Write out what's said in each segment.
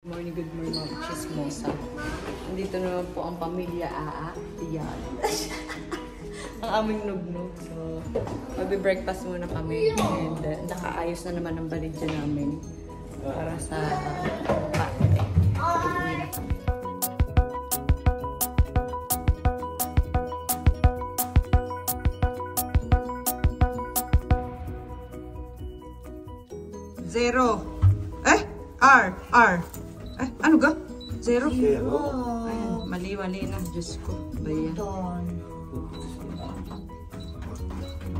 Good morning mga chismosa. Nandito naman po ang pamilya Aa. Yan. Ang aming nugnog. So, magbe-breakfast muna kami. And nakaayos na naman ang balidya namin para sa pate. Zero. R. Eh, ano ga? Zero? Ayan, mali-wali na. Diyos ko. Bayan.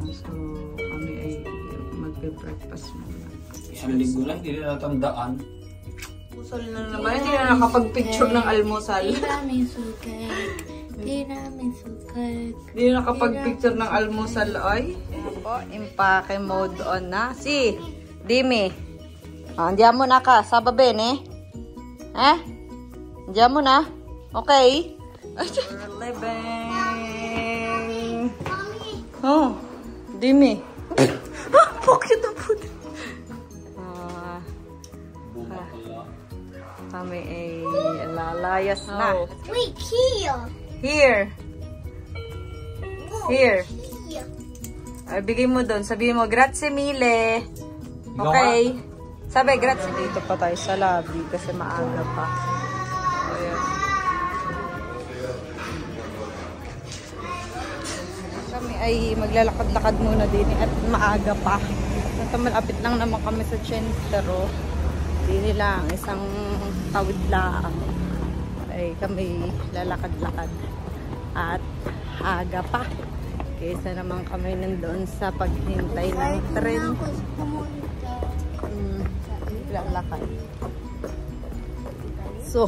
So, kami ay magbe-breakfast muna. Isang linggo lang, hindi na natandaan. Pusol na naman. Hindi na nakapag-picture ng almusal. Di namin sukat. Hindi na nakapag-picture ng almusal, oy. Po, impake mode on na. Si, Dimi. Andiyan mo na ka. Sa babe, ne? Andiyan mo na. Okay? We're living. Oh, Dimi. Bakit ang puti? Kami ay lalayas na. Wait, here. Here. Here. Here. Ay, bigay mo doon. Sabihin mo, grazie mille. Okay? Sabi, grazie. Dito pa tayo sa lobby kasi maaga pa. Ayan. Kami ay maglalakad-lakad muna din at maaga pa. At malapit lang naman kami sa Centro. Hindi lang, isang tawid lang. Ay kami lalakad-lakad. At aga pa. Kaysa naman kami nandoon sa paghintay ng tren. Lalakad. So,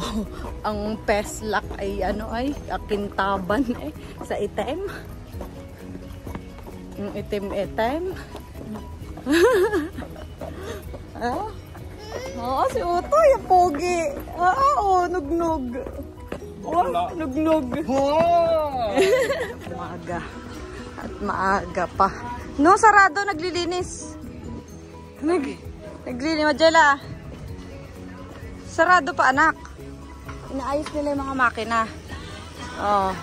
ang peslak ay ano ay akintaban sa item. Yung itim-itim. Oo, si Uto, yung pogi. Oo, nugnog. Oh, nugnog. Maaga. At maaga pa. No, sarado, naglilinis. Naglilinis, Majela. Sarado pa, anak. Inaayos nila yung mga makina. Oh.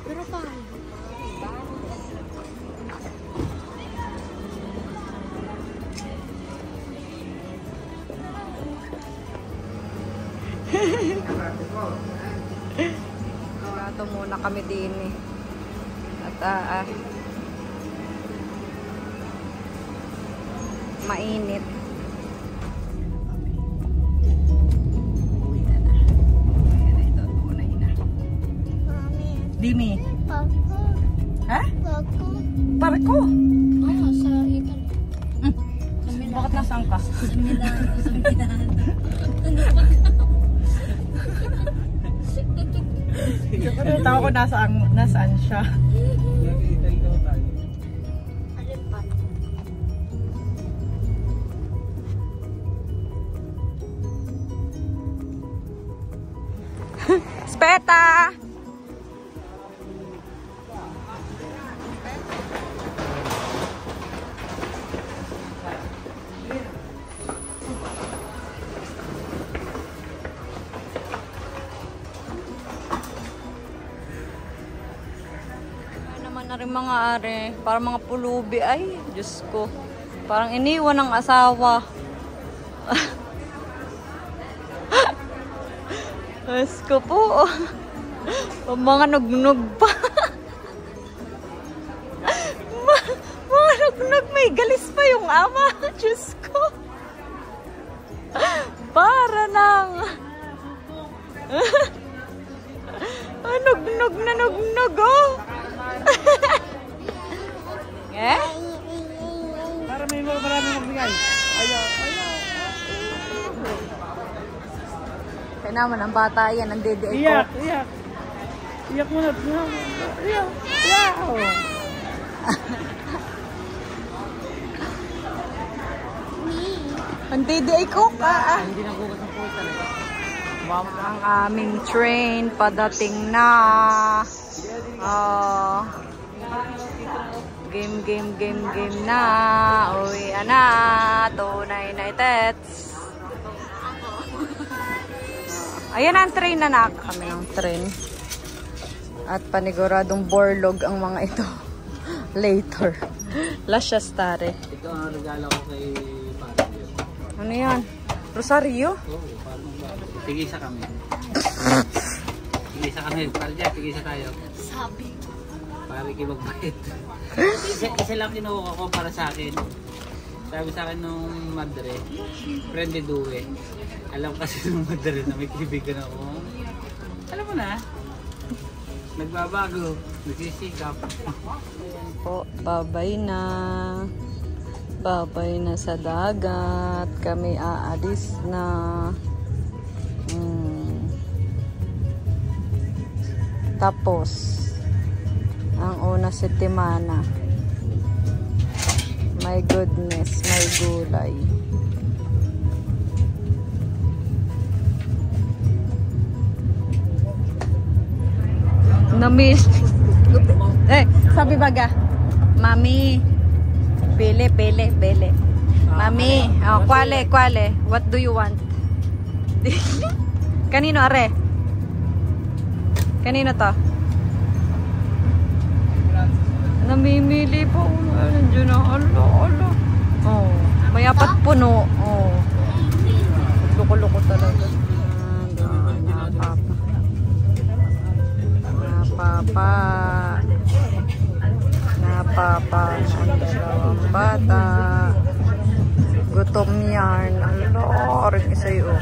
Pero paano? Ito muna kami din eh. At mainit. Dimi. Pako. Ha? Pako. Parko. Oo, sa Italy. Bakit nasaan ka? Sa Milano. Tawa ko nasaan siya. Alin pa? Speta! Na rin mga are, parang mga pulubi ay, Diyos ko. Parang iniwan ng asawa. Diyos ko po. Mga nugnog pa. Mga nugnog, may galis pa yung ama. Diyos ko. Para nang. Nugnog na nugnog, oh. Eh? Para may maraming magbigay. Ayaw. Kaya naman, ang bata yan, ang dede ko. Iyak. Iyak mo na. Iyak. Ang dede ko ka. Hindi na bukas ng puwit talaga. Ang aming train, padating na. Game na. Uwi na. Tunay na itets. Ayan ang train na nak. Kami ng train. At paniguradong borlog ang mga ito. Later. Lasya stare. Ito ang regalo ko kay Mario. Ano yan? Rosario? Oo, tigisa kami. Tigisa kami. Para dyan, tigisa tayo. Sabi. Para magbait. Isa lang kinuha ko para sa akin. Sabi sa akin nung madre, friend de Due. Alam kasi nung madre na may kaibigan ako. Alam mo na, nagbabago, nagsisikap. Ayan po, babay na. Babay na sa dagat. Kami aalis na. Tapos, ang una si Timana. My goodness, may gulay. Namiss. Sabi baga, Mami, pele. Mami, kwale. What do you want? Kanino, are? Kanino to? Namimili po. Nandiyan na. Alo. Oh, may apat puno. Oh. Loko-loko talaga. Napapa ang dalawang bata. Gutom yan. Alo, rin isa yun.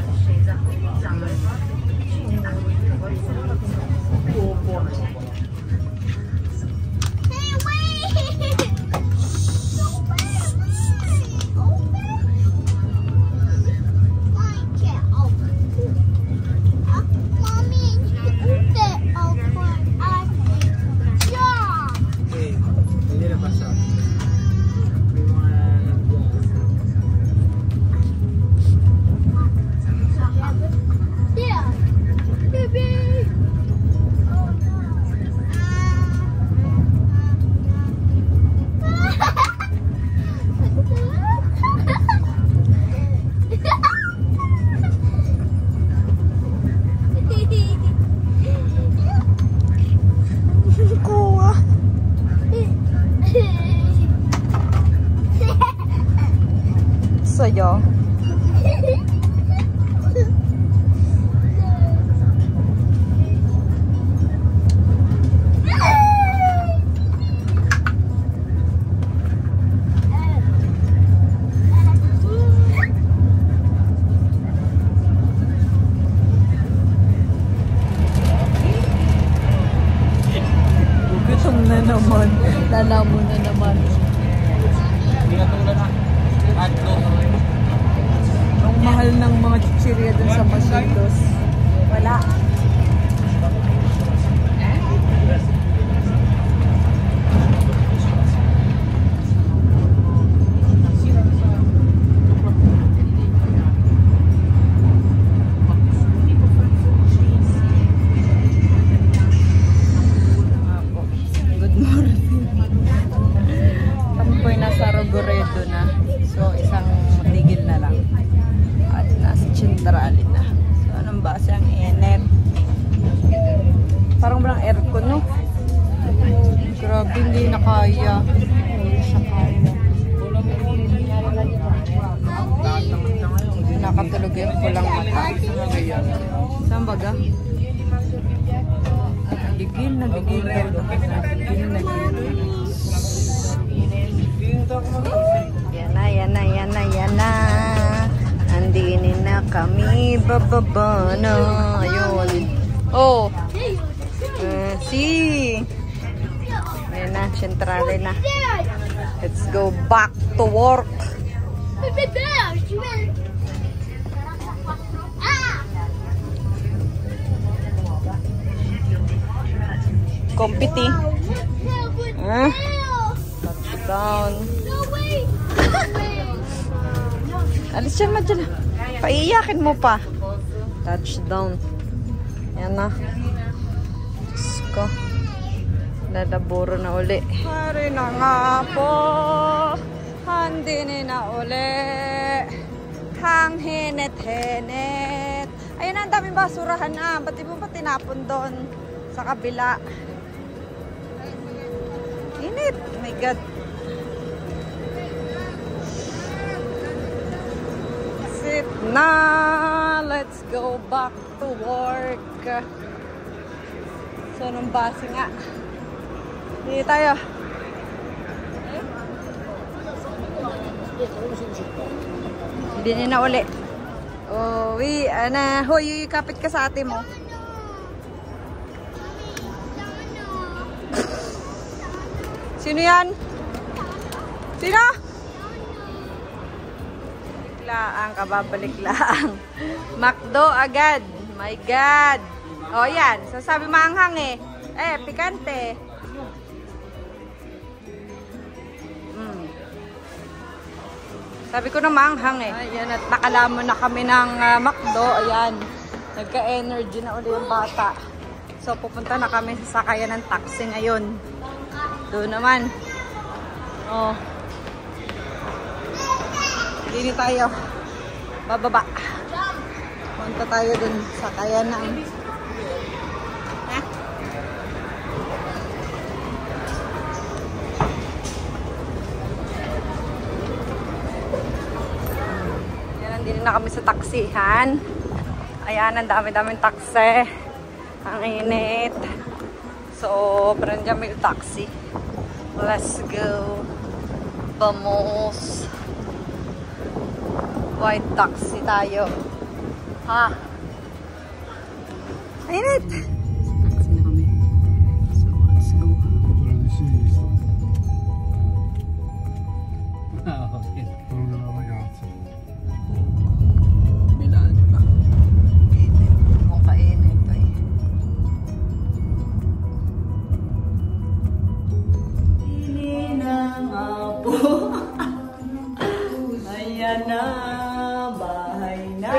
Saya. Gutom na naman. Lalamu na naman. Hindi na tulad na. Ang mahal ng mga chichirya dun sa Masindos. Wala. Good morning. Tampoy nasa Rogoredo na. So, isang tigil na lang. At nasa Centrale na. So, anong base ang init? Parang walang aircon, no? Grabe, hindi na kaya. Hindi siya kaya. Nakatulog yung pulang mata. Saan baga? Gigil na. Yan na. Andinin na kami. Bababa na. Ayun. Oh. See. Ayan na. Centrale na. Let's go back to work. Compete. Touchdown. Alis dyan, madyan. Paiyakin mo pa. Touchdown. Yan na. Diyos ko. Maglalaboro na uli. Hari na nga po. Handini na uli. Hang henet-henet. Ayun na, ang daming basurahan na. Ba't di mo ba tinapon doon sa kabila? Init. Oh my God. Sit na. Let's go back to work. So, nung base nga. Hindi tayo. Hindi na uli. Uwi, ana. Hoy, kapit ka sa ate mo. Sino yan? Sino? Laang, kababalik laang. Macdo agad. My God. O yan, sasabi maanghang eh. Pikante. Sabi ko na maanghang eh. Ayan, at nakalamon na kami ng Macdo. Ayan, nagka-energy na uli yung bata. So, pupunta na kami sa sakayan ng taxi ngayon. Doon naman. Oh. Dini tayo. Bababa. Punta tayo dun sa sakayan ng... Nandito na kami sa taksihan. Ayan, ang dami-daming taksi. Ang init. So, nandiyan may taxi. Let's go. Vamos. White taxi tayo. Ha? Init! Taxi na kami. So, let's go. Ayan na, bahay na.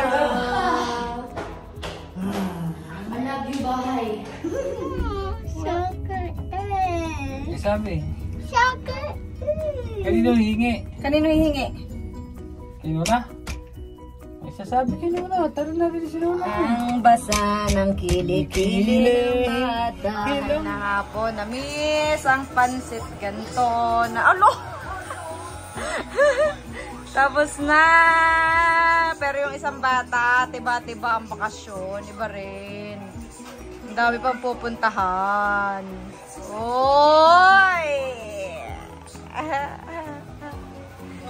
I love you, bahay. Soccer Eh, sabi. Soccer Kanino hihingi? Kanino hihingi? Kanino na? May sasabi kanino na. Tara na rin sila na. Ang basa ng kilikili ng bata. Na hapon na miss ang pansit ganto na alo. Tapos na. Pero yung isang bata, tiba-tiba ang bakasyon. Iba rin. Ang dami pang pupuntahan. Oy!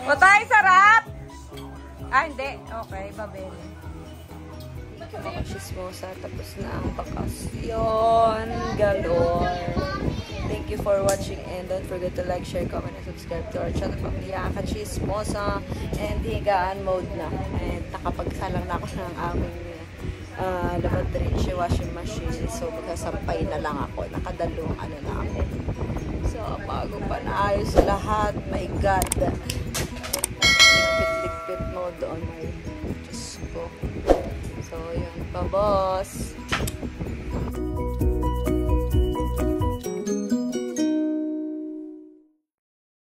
Patay, sarap! Ah, hindi. Okay, babeli. Ako chismosa. Tapos na ang bakasyon. Galore. Thank you for watching and don't forget to like, share, comment, and subscribe to our channel. Pamilya Chismosa and higaan mode na. And nakapagsalang na ako ng aming laundry, washing machine. So magkasampay na lang ako. Nakadalawang ano na ako. So bago pa naayos lahat. My God. Ligpit mode on my Diyos ko. So yun pa, boss.